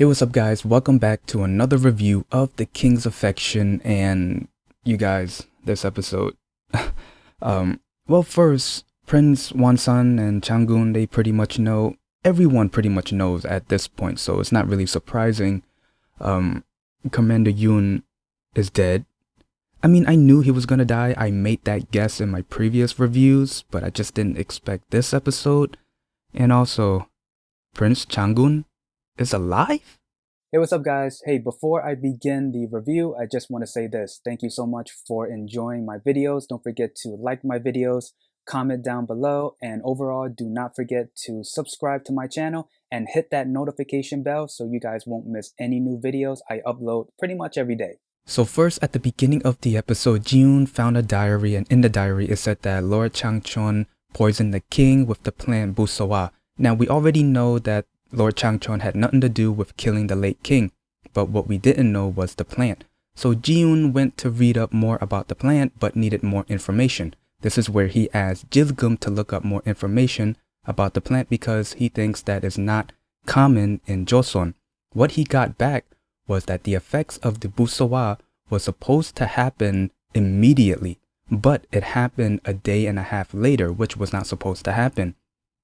Hey, what's up guys? Welcome back to another review of The King's Affection. And you guys, this episode, well, first, Prince Wansan and ChanGoon, they pretty much know, everyone pretty much knows at this point, so it's not really surprising. Um, Commander Yoon is dead. I mean, I knew he was gonna die. I made that guess in my previous reviews, but I just didn't expect this episode. And also, Prince ChanGoon is alive? Hey, what's up guys? Hey, before I begin the review, I just want to say this. Thank you so much for enjoying my videos. Don't forget to like my videos, comment down below, and overall, do not forget to subscribe to my channel and hit that notification bell so you guys won't miss any new videos I upload pretty much every day. So first, at the beginning of the episode, Yoon found a diary, and in the diary it said that Lord Changchon poisoned the king with the plant Busawa. Now, we already know that Lord Changchon had nothing to do with killing the late king, but what we didn't know was the plant. So Jiun went to read up more about the plant but needed more information. This is where he asked Jilgum to look up more information about the plant because he thinks that is not common in Joseon. What he got back was that the effects of the Busawa was supposed to happen immediately, but it happened a day and a half later, which was not supposed to happen.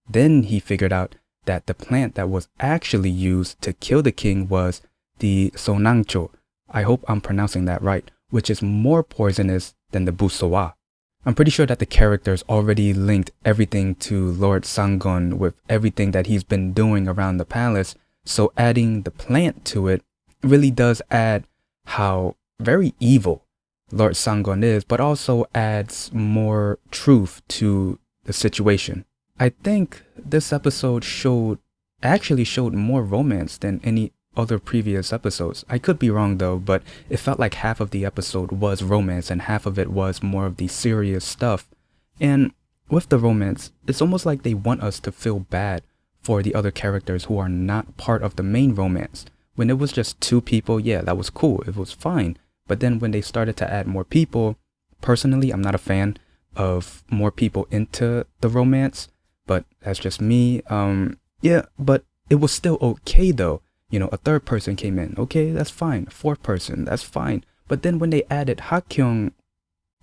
Then he figured out that the plant that was actually used to kill the king was the sonangcho. I hope I'm pronouncing that right, which is more poisonous than the busowa. I'm pretty sure that the characters already linked everything to Lord Sangon with everything that he's been doing around the palace, so adding the plant to it really does add how very evil Lord Sangon is, but also adds more truth to the situation. I think this episode actually showed more romance than any other previous episodes. I could be wrong though, but it felt like half of the episode was romance and half of it was more of the serious stuff. And with the romance, it's almost like they want us to feel bad for the other characters who are not part of the main romance. When it was just two people, yeah, that was cool. It was fine. But then when they started to add more people, personally, I'm not a fan of more people into the romance. But that's just me. Yeah, but it was still okay though. You know, a third person came in. Okay, that's fine. A fourth person, that's fine. But then when they added Hakkyung,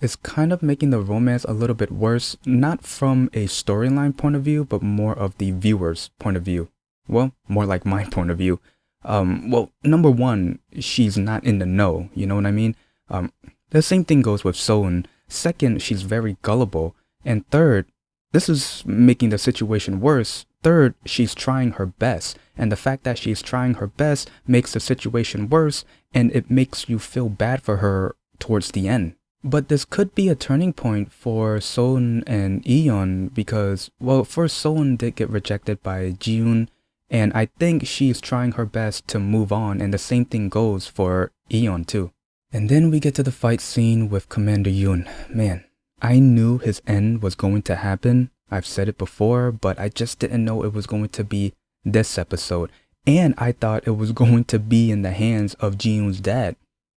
it's kind of making the romance a little bit worse. Not from a storyline point of view, but more of the viewer's point of view. Well, more like my point of view. Well, number one, she's not in the know. You know what I mean? The same thing goes with Soon. Second, she's very gullible. And third, this is making the situation worse. Third, she's trying her best. And the fact that she's trying her best makes the situation worse, and it makes you feel bad for her towards the end. But this could be a turning point for Soon and Eon because, well, first Soon did get rejected by Jiun, and I think she's trying her best to move on, and the same thing goes for Eon too. And then we get to the fight scene with Commander Yoon. Man, I knew his end was going to happen. I've said it before, but I just didn't know it was going to be this episode. And I thought it was going to be in the hands of Ji-yoon's dad.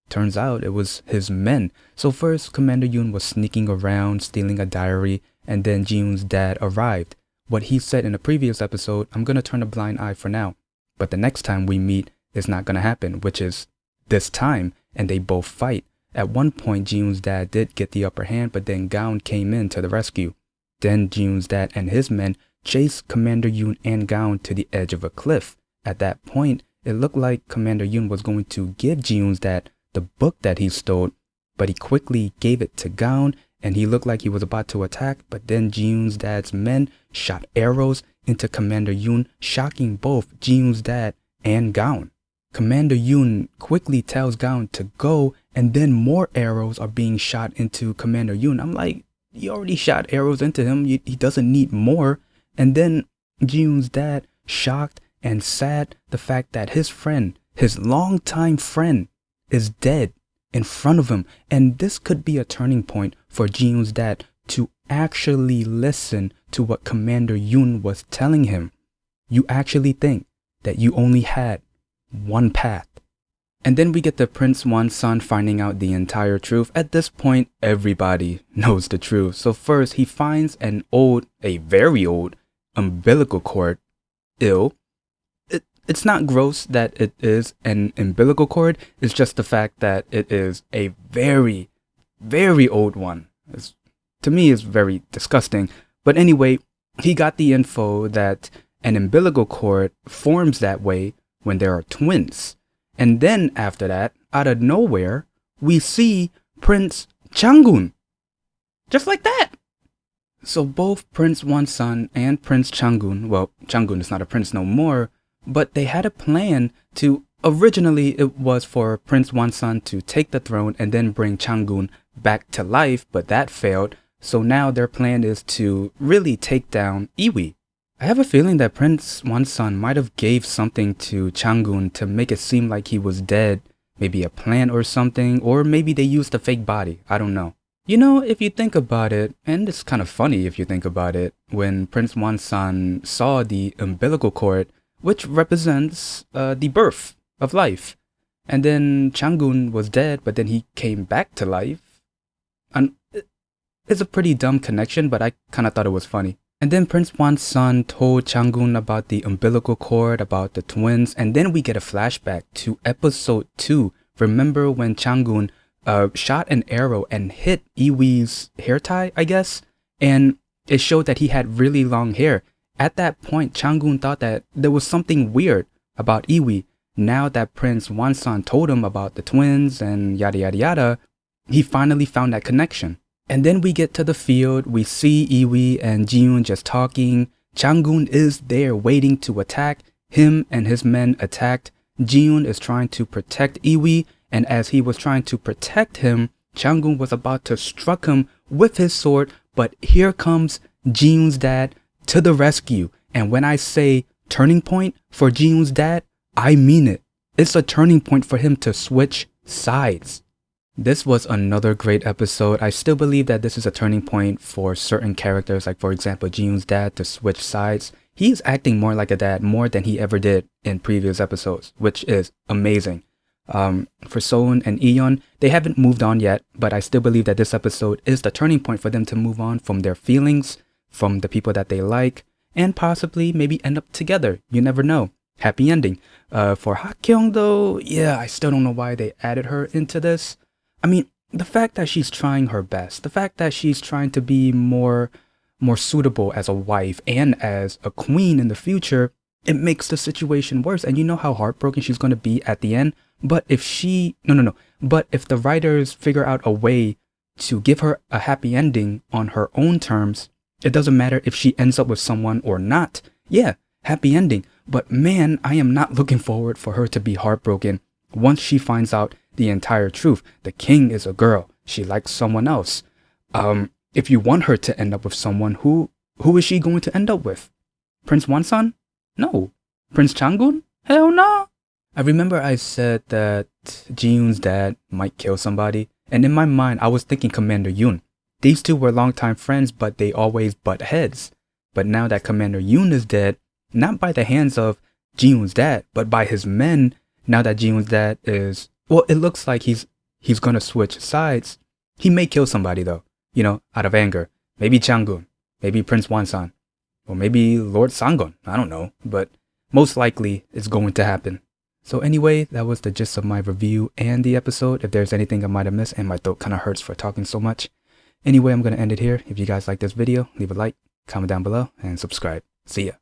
Turns out it was his men. So first, Commander Yoon was sneaking around, stealing a diary, and then Ji-yoon's dad arrived. What he said in a previous episode, I'm going to turn a blind eye for now. But the next time we meet is not going to happen, which is this time, and they both fight. At one point, Ji-yoon's dad did get the upper hand, but then Gaon came in to the rescue. Then Ji-yoon's dad and his men chased Commander Yoon and Gaon to the edge of a cliff. At that point, it looked like Commander Yoon was going to give Ji-yoon's dad the book that he stole, but he quickly gave it to Gaon, and he looked like he was about to attack, but then Ji-yoon's dad's men shot arrows into Commander Yoon, shocking both Ji-yoon's dad and Gaon. Commander Yoon quickly tells Gaon to go, and then more arrows are being shot into Commander Yoon. I'm like, you already shot arrows into him. He doesn't need more. And then Ji-yoon's dad, shocked and sad the fact that his friend, his longtime friend, is dead in front of him. And this could be a turning point for Ji-yoon's dad to actually listen to what Commander Yoon was telling him. You actually think that you only had one path. And then we get the Prince Wansan finding out the entire truth. At this point, everybody knows the truth. So first, he finds a very old umbilical cord. it's not gross that it is an umbilical cord. It's just the fact that it is a very, very old one. To me, it's very disgusting. But anyway, he got the info that an umbilical cord forms that way when there are twins. And then after that, out of nowhere, we see Prince ChanGoon. Just like that. So both Prince Wonsun and Prince ChanGoon, well, ChanGoon is not a prince no more, but they had a plan to, originally it was for Prince Wonsun to take the throne and then bring ChanGoon back to life, but that failed. So now their plan is to really take down Iwi. I have a feeling that Prince Wonsun might have gave something to ChanGoon to make it seem like he was dead, maybe a plant or something, or maybe they used a fake body, I don't know. You know, if you think about it, and it's kind of funny if you think about it, when Prince Wonsun saw the umbilical cord, which represents the birth of life, and then ChanGoon was dead, but then he came back to life, and it's a pretty dumb connection, but I kind of thought it was funny. And then Prince Wonsun told ChanGoon about the umbilical cord, about the twins, and then we get a flashback to episode 2. Remember when ChanGoon shot an arrow and hit Iwi's hair tie, I guess? And it showed that he had really long hair. At that point, ChanGoon thought that there was something weird about Iwi. Now that Prince Wonsun told him about the twins and yada yada yada, he finally found that connection. And then we get to the field, we see Iwi and Yoon just talking. ChanGoon is there waiting to attack. Him and his men attacked. Yoon is trying to protect Iwi, and as he was trying to protect him, ChanGoon was about to struck him with his sword, but here comes Yoon's dad to the rescue. And when I say turning point for Yoon's dad, I mean it. It's a turning point for him to switch sides. This was another great episode. I still believe that this is a turning point for certain characters, like for example, Yoon's dad to switch sides. He's acting more like a dad more than he ever did in previous episodes, which is amazing. For Soon and Eon, they haven't moved on yet, but I still believe that this episode is the turning point for them to move on from their feelings, from the people that they like, and possibly maybe end up together. You never know. Happy ending. For Hakkyung though, yeah, I still don't know why they added her into this. I mean, the fact that she's trying her best, the fact that she's trying to be more suitable as a wife and as a queen in the future, it makes the situation worse. And you know how heartbroken she's going to be at the end. But if But if the writers figure out a way to give her a happy ending on her own terms, it doesn't matter if she ends up with someone or not. Yeah, happy ending. But man, I am not looking forward for her to be heartbroken once she finds out the entire truth. The king is a girl. She likes someone else. If you want her to end up with someone, who is she going to end up with? Prince Wonsun? No. Prince ChanGoon? Hell no. I remember I said that Ji-yoon's dad might kill somebody, and in my mind I was thinking Commander Yoon. These two were longtime friends, but they always butt heads. But now that Commander Yoon is dead, not by the hands of Ji-yoon's dad, but by his men, now that Ji-yoon's dad is, well, it looks like he's gonna switch sides. He may kill somebody though, you know, out of anger. Maybe ChanGoon, maybe Prince Wonsun, or maybe Lord Sanggon, I don't know, but most likely it's going to happen. So anyway, that was the gist of my review and the episode. If there's anything I might have missed, and my throat kind of hurts for talking so much. Anyway, I'm going to end it here. If you guys like this video, leave a like, comment down below, and subscribe. See ya.